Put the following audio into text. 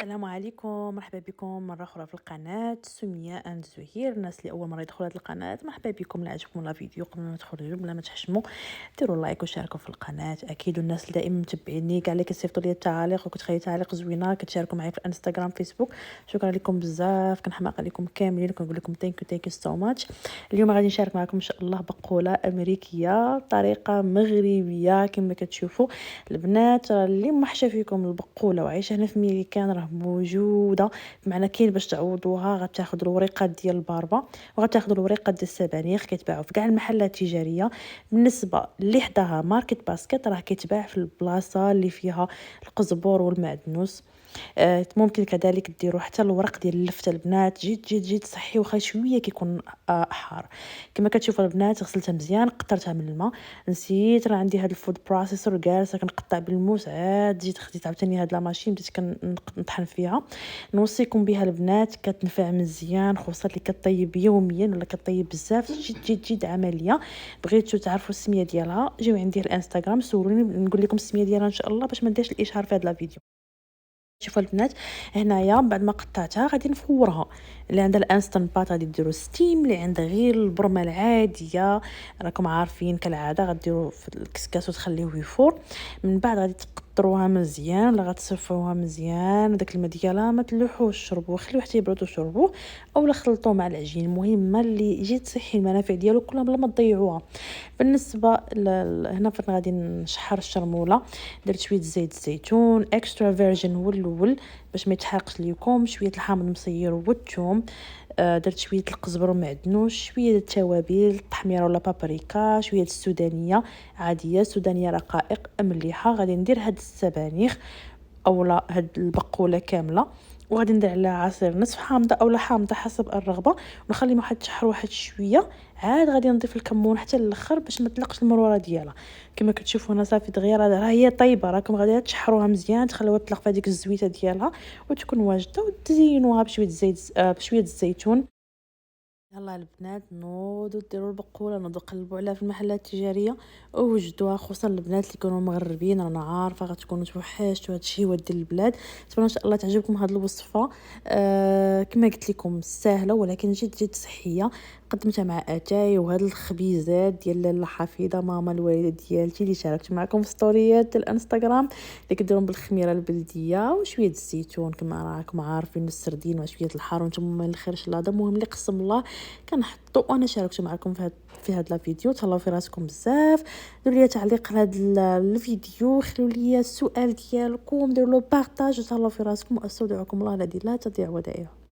السلام عليكم، مرحبا بكم مرة أخرى في القناة سمية أند زهير. الناس اللي أول مرة يدخلوا هذه القناة مرحبا بكم. لا عجبكم لا فيديو قبل ما تخرجوا بلا ما تحشموا ديروا لايك وشاركوا في القناة أكيد. والناس اللي دائما متبعيني كاع اللي كتصيفطوا لي التعاليق وكتخلي تعاليق زوينة كتشاركوا معايا في الانستغرام فيسبوك، شكرا لكم بزاف. كنحماق عليكم كاملين وكنقول لكم ثانك يو سو ماتش. اليوم غادي نشارك معكم ان شاء الله بقولة أمريكية بطريقة مغربية كما كتشوفوا. البنات راه اللي محشى فيكم البقوله وعايشه هنا في ميريكان راه موجوده، بمعنى كاين باش تعوضوها غتاخذوا الوريقات ديال الباربه وغتاخذوا الوريقات ديال السبانخ كيتباعوا في كاع المحلات التجاريه. بالنسبه اللي حداها ماركت باسكت راه كيتباع في البلاصه اللي فيها القزبر والمعدنوس. ممكن كذلك ديروا حتى الورق ديال اللفته البنات، جد صحي وخا شويه كيكون حار. كما كتشوفوا البنات غسلتها مزيان قطرتها من الماء. نسيت راه عندي هذا الفود بروسيسور جالسه كنقطع بالموس، عاد جيت خديت عاوتاني هاد لا ماشين بديت كنطحن فيها. نوصيكم بها البنات كتنفع مزيان، خصوصا اللي كطيب يوميا ولا كطيب بزاف، جد عمليه. بغيتو تعرفوا السميه ديالها جيو عندي الانستغرام سولوني نقول لكم السميه ديالها ان شاء الله باش ما نديرش الاشهار في هذا الفيديو. شوفوا البنات هنايا بعد ما قطعتها غادي نفورها. اللي عندها الانستان بات غادي ديروا ستيم، اللي عندها غير البرمه العاديه راكم عارفين كالعاده غديروا في الكسكاس وتخليوه يفور. من بعد غادي تقطروها مزيان ولا غتصفوها مزيان، داك الماء ديالها ما تلوحوش شربوه، خليوه حتى يبرد وشربوه اولا خلطوه مع العجين. المهم اللي يجي تصحي المنافع ديالو كلها بلا ما تضيعوها. بالنسبه هنا فين غادي نشحر الشرموله، درت شويه زيت الزيتون اكسترا فيرجن هو الاول باش ما يتحرقش ليكم، شويه الحامض المصير والثوم، درت شويه القزبر ومعدنوس، شويه التوابل التحميره ولا بابريكا، شويه السودانيه عاديه سودانيه رقائق مليحه. غادي ندير هاد السبانخ اولا هاد البقوله كامله، وغادي ندير عليها عصير نصف حامضه اولا حامضه حسب الرغبه، ونخلي واحد تشحر واحد شويه. عاد غادي نضيف الكمون حتى الاخر باش ما تلقش المروره ديالها. كما كتشوفوا هنا صافي دغيا راه هي طيبه، راكم غادي تشحروها مزيان تخليوها تطلق في هذيك الزويته ديالها وتكون واجده، وتزينوها بشويه زيت بشويه الزيتون. يلا البنات نوضوا ديروا البقوله، نوضوا قلبوا عليها في المحلات التجاريه ووجدوها، خصوصا البنات اللي كانوا مغربين. رانا عارفه غتكونوا توحشتوا هاد الشيء ود البلاد. نتمنى ان شاء الله تعجبكم هاد الوصفه. كما قلت لكم سهله ولكن جد صحيه. قدمتها مع اتاي وهاد الخبيزات ديال الحفيده ماما الوالده ديالتي اللي شاركت معكم في ستوريات الانستغرام، اللي كديرهم بالخميره البلديه وشويه الزيتون كما راكم عارفين، السردين وشويه الحار وانتم من الخير لا. المهم اللي قسم الله كنحطو وانا شاركت معكم في هذا الفيديو. تهلاو في راسكم بزاف، ديروا لي تعليق لهذا الفيديو، خلوا لي السؤال ديالكم، ديروا له بارطاج، وتهلاو في راسكم واستودعكم الله الذي لا تضيع ودائعه.